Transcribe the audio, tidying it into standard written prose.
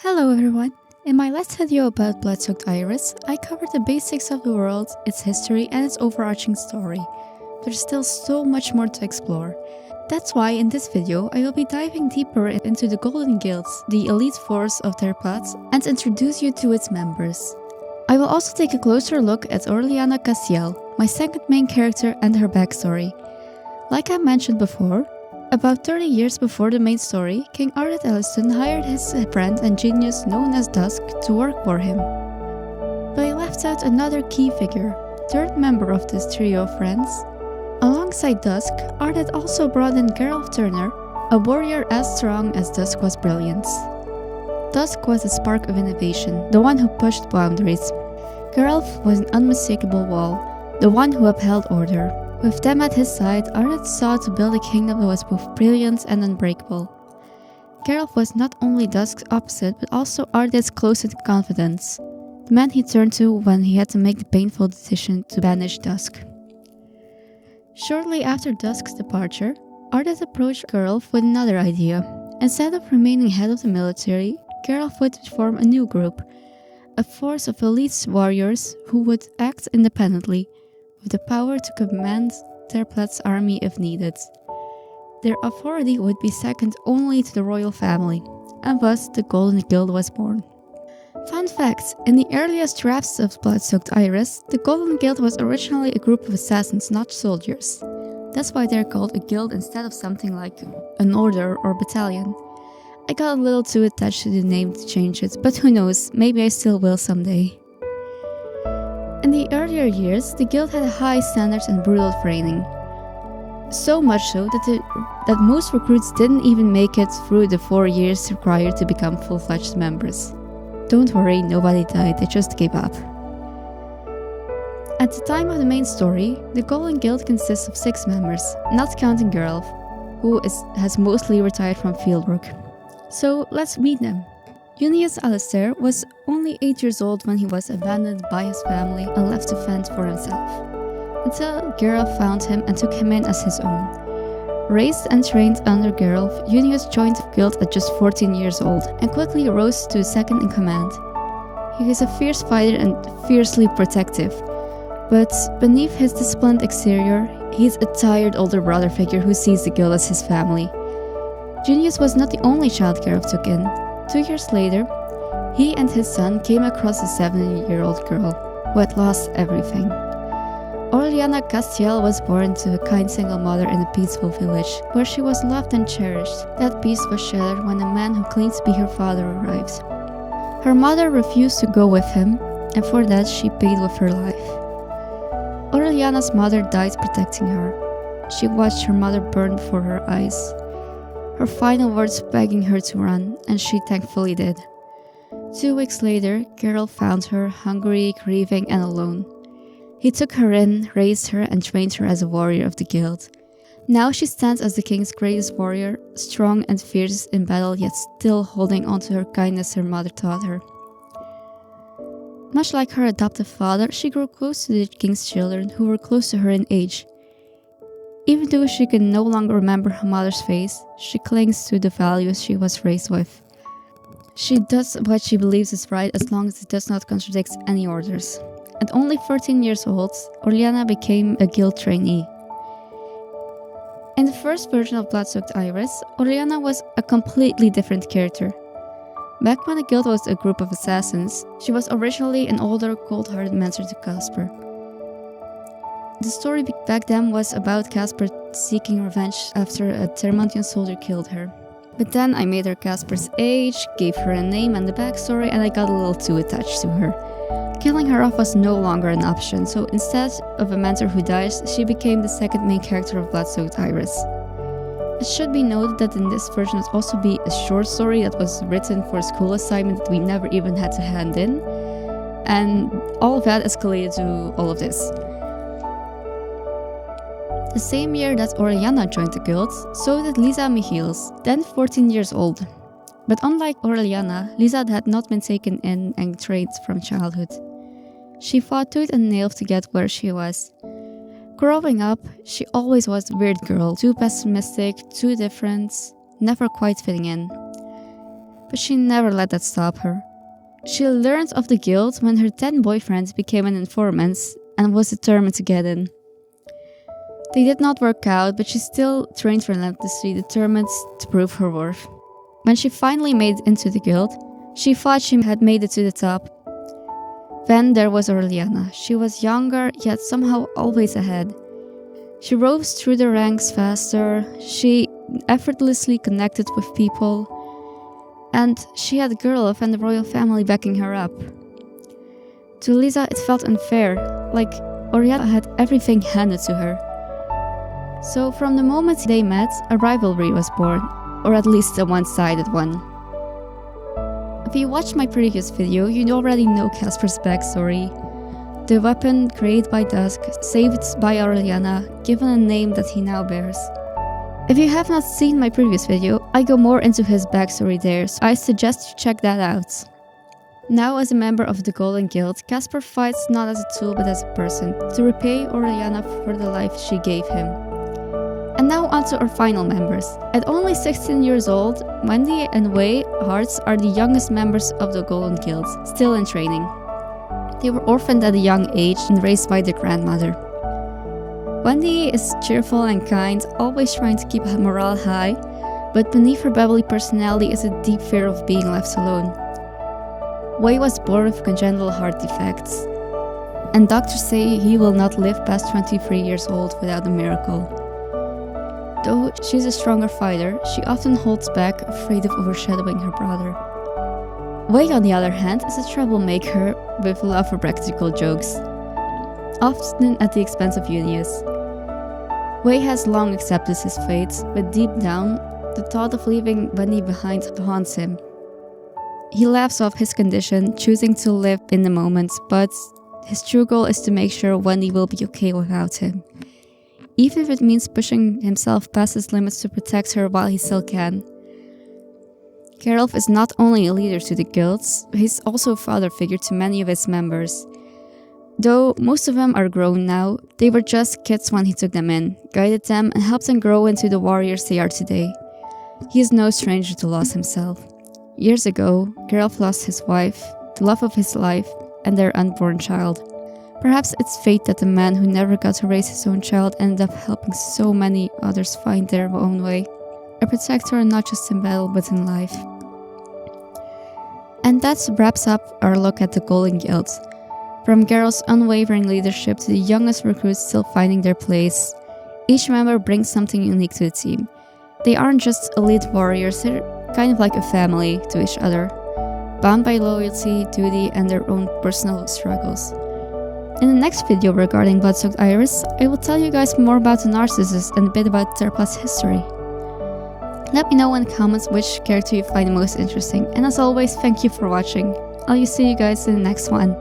Hello everyone! In my last video about Blood-Soaked Iris, I covered the basics of the world, its history and its overarching story. There's still so much more to explore. That's why in this video I will be diving deeper into the Golden Guilds, the elite force of Terplat, and introduce you to its members. I will also take a closer look at Orliana Castiel, my second main character, and her backstory. Like I mentioned before, about 30 years before the main story, King Ardeth Elliston hired his friend and genius known as Dusk to work for him. But he left out another key figure, third member of this trio of friends. Alongside Dusk, Ardeth also brought in Geralf Turner, a warrior as strong as Dusk was brilliant. Dusk was the spark of innovation, the one who pushed boundaries. Geralf was an unmistakable wall, the one who upheld order. With them at his side, Ardeth sought to build a kingdom that was both brilliant and unbreakable. Geralf was not only Dusk's opposite, but also Ardeth's closest confidant, the man he turned to when he had to make the painful decision to banish Dusk. Shortly after Dusk's departure, Ardeth approached Geralf with another idea. Instead of remaining head of the military, Geralf would form a new group, a force of elite warriors who would act independently, with the power to command Terplat's army if needed. Their authority would be second only to the royal family, and thus the Golden Guild was born. Fun fact, in the earliest drafts of Blood-Soaked Iris, the Golden Guild was originally a group of assassins, not soldiers. That's why they're called a guild instead of something like an order or battalion. I got a little too attached to the name to change it, but who knows, maybe I still will someday. In the earlier years, the guild had high standards and brutal training. So much so that most recruits didn't even make it through the 4 years required to become full-fledged members. Don't worry, nobody died, they just gave up. At the time of the main story, the Golden Guild consists of 6 members, not counting Geralf, who has mostly retired from fieldwork. So let's meet them. Junius Alistair was only 8 years old when he was abandoned by his family and left to fend for himself, until Geralf found him and took him in as his own. Raised and trained under Geralf, Junius joined the guild at just 14 years old and quickly rose to second in command. He is a fierce fighter and fiercely protective, but beneath his disciplined exterior, he is a tired older brother figure who sees the guild as his family. Junius was not the only child Geralf took in. 2 years later, he and his son came across a 7-year-old girl who had lost everything. Orliana Castiel was born to a kind single mother in a peaceful village, where she was loved and cherished. That peace was shattered when a man who claimed to be her father arrived. Her mother refused to go with him, and for that she paid with her life. Orliana's mother died protecting her. She watched her mother burn before her eyes, her final words begging her to run, and she thankfully did. 2 weeks later, Geralf found her, hungry, grieving, and alone. He took her in, raised her, and trained her as a warrior of the guild. Now she stands as the king's greatest warrior, strong and fierce in battle, yet still holding on to her kindness her mother taught her. Much like her adoptive father, she grew close to the king's children, who were close to her in age. Even though she can no longer remember her mother's face, she clings to the values she was raised with. She does what she believes is right as long as it does not contradict any orders. At only 13 years old, Orliana became a guild trainee. In the first version of Blood-Soaked Iris, Orliana was a completely different character. Back when the guild was a group of assassins, she was originally an older, cold-hearted mentor to Casper. The story back then was about Casper seeking revenge after a Termontian soldier killed her. But then I made her Casper's age, gave her a name and a backstory, and I got a little too attached to her. Killing her off was no longer an option, so instead of a mentor who dies, she became the second main character of Blood-Soaked Iris. It should be noted that in this version would also be a short story that was written for a school assignment that we never even had to hand in, and all of that escalated to all of this. The same year that Orliana joined the guild, so did Lisa Michiels, then 14 years old. But unlike Orliana, Lisa had not been taken in and trained from childhood. She fought tooth and nail to get where she was. Growing up, she always was a weird girl, too pessimistic, too different, never quite fitting in. but she never let that stop her. She learned of the guild when her 10 boyfriends became an informant and was determined to get in. They did not work out, but she still trained relentlessly, determined to prove her worth. When she finally made it into the guild, she thought she had made it to the top. Then there was Aureliana. She was younger, yet somehow always ahead. She rose through the ranks faster, she effortlessly connected with people, and she had Gerloff and the royal family backing her up. To Lisa, it felt unfair, like Aureliana had everything handed to her. So from the moment they met, a rivalry was born, or at least a one-sided one. If you watched my previous video, you already know Casper's backstory. The weapon created by Dusk, saved by Aureliana, given a name that he now bears. If you have not seen my previous video, I go more into his backstory there, so I suggest you check that out. Now as a member of the Golden Guild, Casper fights not as a tool but as a person, to repay Aureliana for the life she gave him. And now onto our final members. At only 16 years old, Wendy and Wei Hartz are the youngest members of the Golden Guild, still in training. They were orphaned at a young age and raised by their grandmother. Wendy is cheerful and kind, always trying to keep her morale high, but beneath her bubbly personality is a deep fear of being left alone. Wei was born with congenital heart defects, and doctors say he will not live past 23 years old without a miracle. Though she's a stronger fighter, she often holds back, afraid of overshadowing her brother. Wei, on the other hand, is a troublemaker with love for practical jokes, often at the expense of Junius. Wei has long accepted his fate, but deep down, the thought of leaving Wendy behind haunts him. He laughs off his condition, choosing to live in the moment, but his true goal is to make sure Wendy will be okay without him, even if it means pushing himself past his limits to protect her while he still can. Geralf is not only a leader to the guilds, he's also a father figure to many of its members. Though most of them are grown now, they were just kids when he took them in, guided them, and helped them grow into the warriors they are today. He is no stranger to loss himself. Years ago, Geralf lost his wife, the love of his life, and their unborn child. Perhaps it's fate that the man who never got to raise his own child ended up helping so many others find their own way. A protector not just in battle but in life. And that wraps up our look at the Golden Guild. From Geralt's unwavering leadership to the youngest recruits still finding their place, each member brings something unique to the team. They aren't just elite warriors, they're kind of like a family to each other, bound by loyalty, duty, and their own personal struggles. In the next video regarding Bloodsoaked Iris, I will tell you guys more about the Narcissus and a bit about Terplat's history. Let me know in the comments which character you find the most interesting, and as always, thank you for watching. I'll see you guys in the next one.